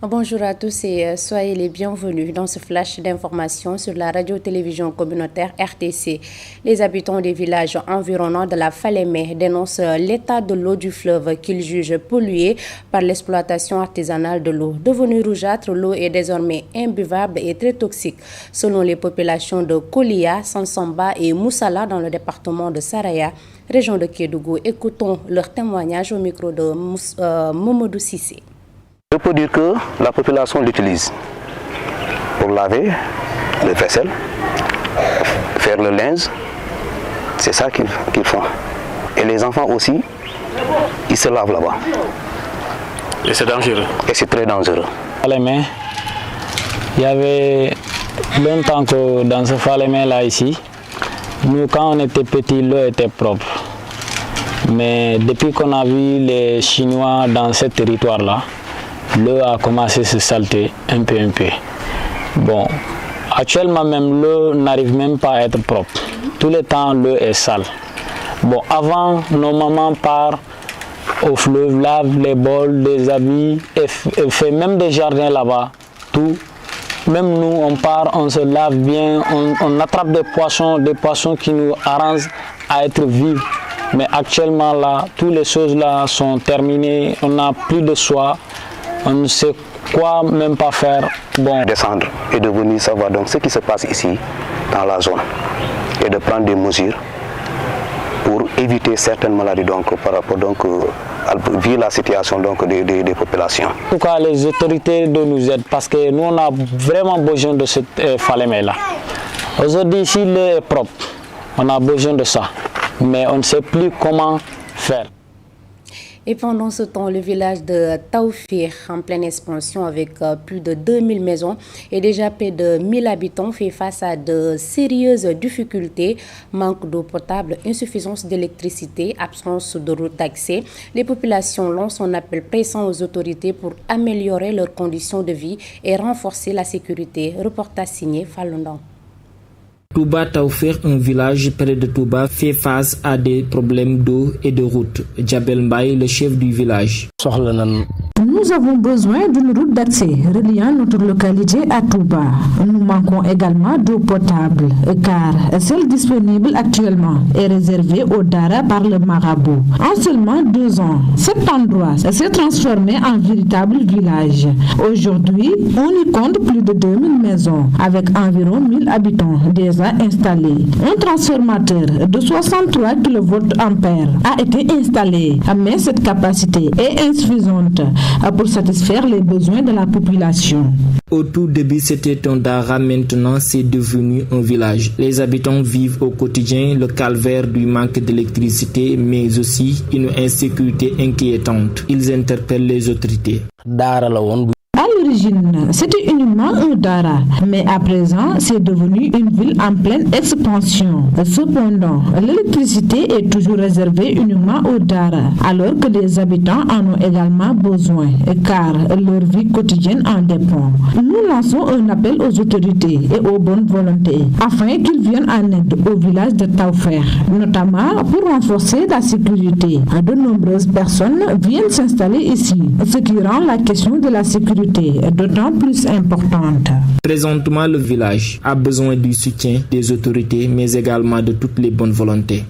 Bonjour à tous et soyez les bienvenus dans ce flash d'information sur la radio-télévision communautaire RTC. Les habitants des villages environnants de la Falémé dénoncent l'état de l'eau du fleuve qu'ils jugent polluée par l'exploitation artisanale de l'eau. Devenue rougeâtre, l'eau est désormais imbuvable et très toxique. Selon les populations de Kolia, Sansamba et Moussala dans le département de Saraya, région de Kédougou, écoutons leur témoignage au micro de Momodou Sissé. Je peux dire que la population l'utilise pour laver le vaisselle, faire le linge, c'est ça qu'ils font. Et les enfants aussi, ils se lavent là-bas. Et c'est dangereux. Et c'est très dangereux. Il y avait longtemps que dans ce Falémé-là ici, nous quand on était petits, l'eau était propre. Mais depuis qu'on a vu les Chinois dans ce territoire-là, l'eau a commencé à se salter un peu. Bon, actuellement même l'eau n'arrive même pas à être propre. Tout le temps l'eau est sale. Bon, avant nos mamans partent au fleuve, lavent les bols, les habits et fait même des jardins là-bas. Tout. Même nous on part, on se lave bien, on attrape des poissons qui nous arrangent à être vifs. Mais actuellement là, toutes les choses là sont terminées, on n'a plus de soie. On ne sait quoi même pas faire. Bon. Descendre et de venir savoir donc ce qui se passe ici dans la zone et de prendre des mesures pour éviter certaines maladies donc par rapport donc vu la situation donc des populations. En tout cas, les autorités de nous aident parce que nous on a vraiment besoin de cette Falémé là. Aujourd'hui ici l'eau est propre, on a besoin de ça, mais on ne sait plus comment faire. Et pendant ce temps, le village de Taoufir, en pleine expansion avec plus de 2000 maisons et déjà près de 1000 habitants, fait face à de sérieuses difficultés, manque d'eau potable, insuffisance d'électricité, absence de route d'accès. Les populations lancent un appel pressant aux autorités pour améliorer leurs conditions de vie et renforcer la sécurité. Reportage signé Falundan. Touba Taoufir, un village près de Touba, fait face à des problèmes d'eau et de route. Djabel Mbaye, le chef du village. Nous avons besoin d'une route d'accès reliant notre localité à Touba. Nous manquons également d'eau potable car celle disponible actuellement est réservée au Dara par le marabout. En seulement 2 ans, cet endroit s'est transformé en véritable village. Aujourd'hui, on y compte plus de 2000 maisons avec environ 1000 habitants déjà installés. Un transformateur de 63 kV a été installé, mais cette capacité est insuffisante pour satisfaire les besoins de la population. Au tout début, c'était un Dara, maintenant c'est devenu un village. Les habitants vivent au quotidien le calvaire du manque d'électricité, mais aussi une insécurité inquiétante. Ils interpellent les autorités. À l'origine, c'était uniquement un Dara, mais à présent, c'est devenu une ville en pleine expansion. Cependant, l'électricité est toujours réservée uniquement aux Dara, alors que les habitants en ont également besoin, car leur vie quotidienne en dépend. Nous lançons un appel aux autorités et aux bonnes volontés, afin qu'ils viennent en aide au village de Taoufir, notamment pour renforcer la sécurité. De nombreuses personnes viennent s'installer ici, ce qui rend la question de la sécurité d'autant plus importante. Présentement, le village a besoin du soutien des autorités, mais également de toutes les bonnes volontés.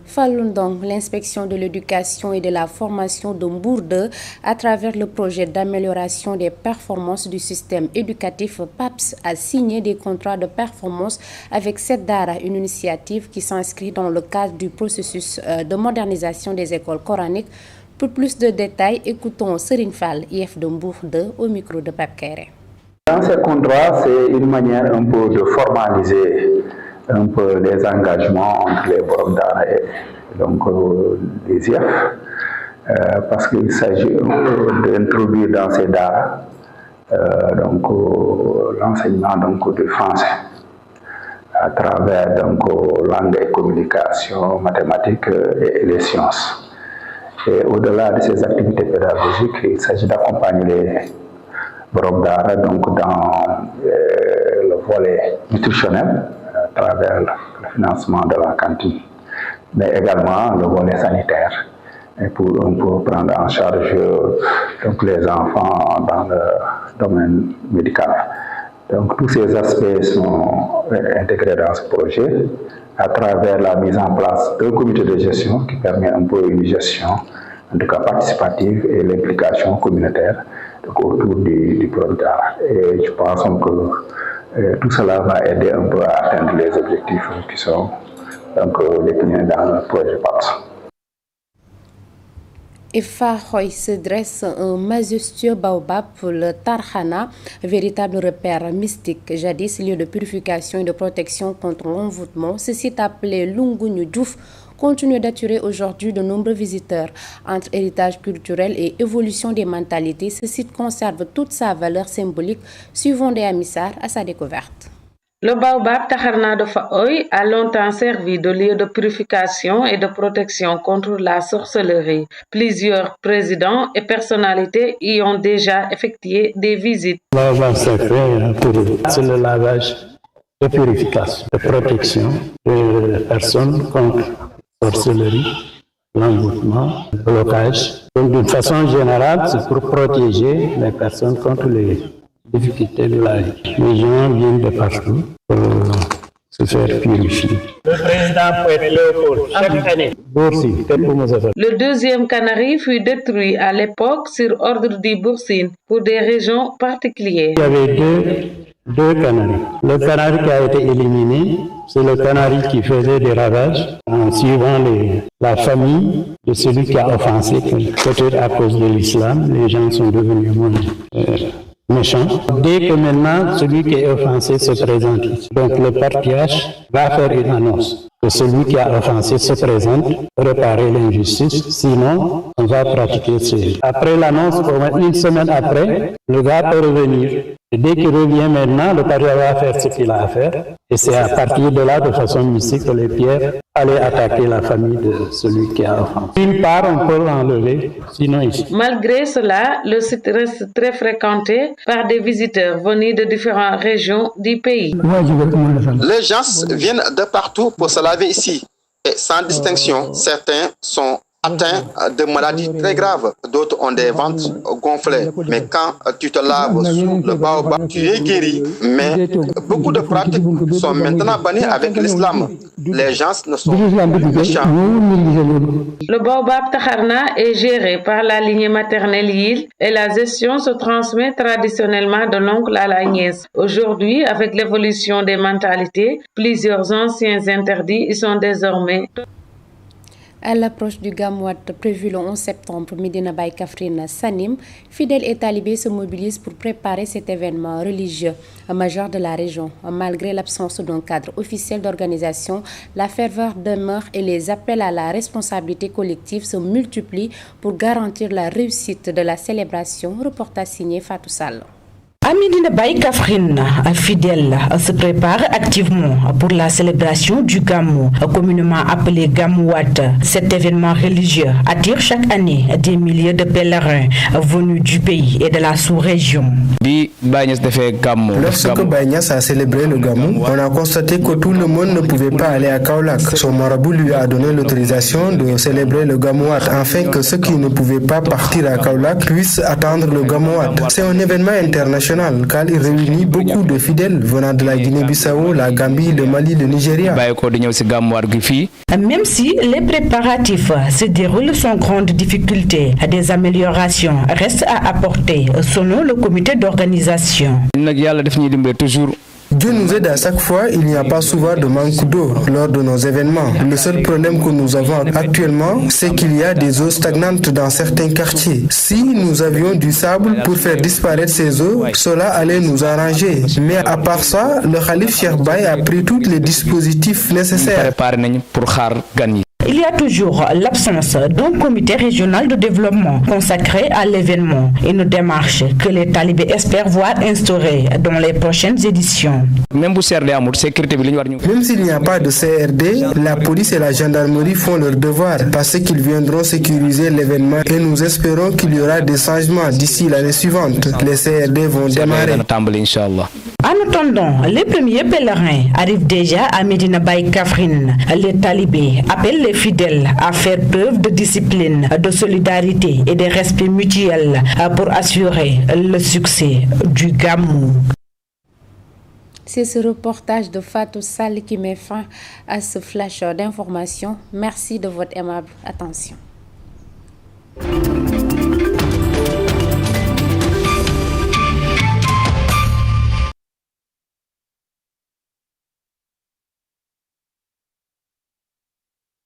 Falundong, l'inspection de l'éducation et de la formation de Mbourde, à travers le projet d'amélioration des performances du système éducatif PAPS, a signé des contrats de performance avec Seddara, une initiative qui s'inscrit dans le cadre du processus de modernisation des écoles coraniques. Pour plus de détails, écoutons Serine Fall, IF de Mbourde, au micro de Pape Kairé. Dans ces contrats, c'est une manière un peu de formaliser un peu les engagements entre les Borom Dara et donc les IF, parce qu'il s'agit d'introduire dans ces Dara l'enseignement du français à travers langue et communication, mathématiques et les sciences. Et au-delà de ces activités pédagogiques, il s'agit d'accompagner les Borom Dara dans le volet nutritionnel à travers le financement de la cantine, mais également le volet sanitaire et pour prendre en charge donc les enfants dans le domaine médical. Donc tous ces aspects sont intégrés dans ce projet à travers la mise en place d'un comité de gestion qui permet un peu une gestion, en tout cas participative, et l'implication communautaire donc, autour du projet. Et je pense que tout cela va aider un peu à atteindre les objectifs qui sont donc, définis dans le projet PAPS. Effaroy se dresse un majestueux baobab pour le Tarhana, véritable repère mystique, jadis lieu de purification et de protection contre l'envoûtement. Ce site appelé Lungu Diouf continue d'attirer aujourd'hui de nombreux visiteurs. Entre héritage culturel et évolution des mentalités, ce site conserve toute sa valeur symbolique, suivant des émissaires à sa découverte. Le baobab Taharna de Faoy a longtemps servi de lieu de purification et de protection contre la sorcellerie. Plusieurs présidents et personnalités y ont déjà effectué des visites. Le baobab c'est le lavage de purification, de protection des personnes contre la sorcellerie, l'envoûtement, le blocage. Donc d'une façon générale, c'est pour protéger les personnes contre les difficultés de la vie. Les gens viennent de partout pour se faire purifier. Le président Poète Léopold, chaque année. Le deuxième canari fut détruit à l'époque sur ordre du Boursine pour des raisons particulières. Il y avait deux canaris. Le canari qui a été éliminé, c'est le canari qui faisait des ravages en suivant la famille de celui qui a offensé. Peut-être à cause de l'islam, les gens sont devenus moins méchant. Dès que maintenant celui qui est offensé se présente, donc le patriarche va faire une annonce que celui qui a offensé se présente, réparer l'injustice, sinon on va pratiquer ce. Après l'annonce, au moins une semaine après, le gars peut revenir. Et dès qu'il revient maintenant, le patriarche va faire ce qu'il a à faire. Et c'est à partir de là, de façon mystique, que les pierres allaient attaquer la famille de celui qui a offensé. Une part, on peut l'enlever, sinon ici. Malgré cela, le site reste très fréquenté par des visiteurs venus de différentes régions du pays. Les gens viennent de partout pour se laver ici. Et sans distinction, certains sont atteints de maladies très graves, d'autres ont des ventres gonflés. Mais quand tu te laves sous le baobab, tu es guéri. Mais beaucoup de pratiques sont maintenant bannies avec l'islam. Les gens ne sont plus méchants. Le baobab Taharna est géré par la lignée maternelle Yil et la gestion se transmet traditionnellement de l'oncle à la nièce. Aujourd'hui, avec l'évolution des mentalités, plusieurs anciens interdits y sont désormais. À l'approche du Gamouat prévu le 11 septembre, Medina Baye Kaffrine s'anime. Fidèles et talibés se mobilisent pour préparer cet événement religieux majeur de la région. Malgré l'absence d'un cadre officiel d'organisation, la ferveur demeure et les appels à la responsabilité collective se multiplient pour garantir la réussite de la célébration. Reportage signé Fatou Sall. À Medina Baye Kaffrine, fidèles se préparent activement pour la célébration du Gamou, communément appelé Gamouat. Cet événement religieux attire chaque année des milliers de pèlerins venus du pays et de la sous-région. Lorsque Baïnias a célébré le Gamou, on a constaté que tout le monde ne pouvait pas aller à Kaolack. Son marabout lui a donné l'autorisation de célébrer le Gamouat afin que ceux qui ne pouvaient pas partir à Kaolack puissent attendre le Gamouat. C'est un événement international car il réunit beaucoup de fidèles venant de la Guinée-Bissau, la Gambie, le Mali, le Nigeria. Même si les préparatifs se déroulent sans grande difficulté, des améliorations restent à apporter selon le comité d'organisation. Dieu nous aide à chaque fois, il n'y a pas souvent de manque d'eau lors de nos événements. Le seul problème que nous avons actuellement, c'est qu'il y a des eaux stagnantes dans certains quartiers. Si nous avions du sable pour faire disparaître ces eaux, cela allait nous arranger. Mais à part ça, le Khalif Cheikh Baye a pris tous les dispositifs nécessaires. Il y a toujours l'absence d'un comité régional de développement consacré à l'événement, une démarche que les talibés espèrent voir instaurée dans les prochaines éditions. Même s'il n'y a pas de CRD, la police et la gendarmerie font leur devoir parce qu'ils viendront sécuriser l'événement et nous espérons qu'il y aura des changements d'ici l'année suivante. Les CRD vont démarrer. En attendant, les premiers pèlerins arrivent déjà à Medina Baye Kaffrine. Les talibés appellent les fidèles à faire preuve de discipline, de solidarité et de respect mutuel pour assurer le succès du Gamou. C'est ce reportage de Fatou Sall qui met fin à ce flash d'information. Merci de votre aimable attention.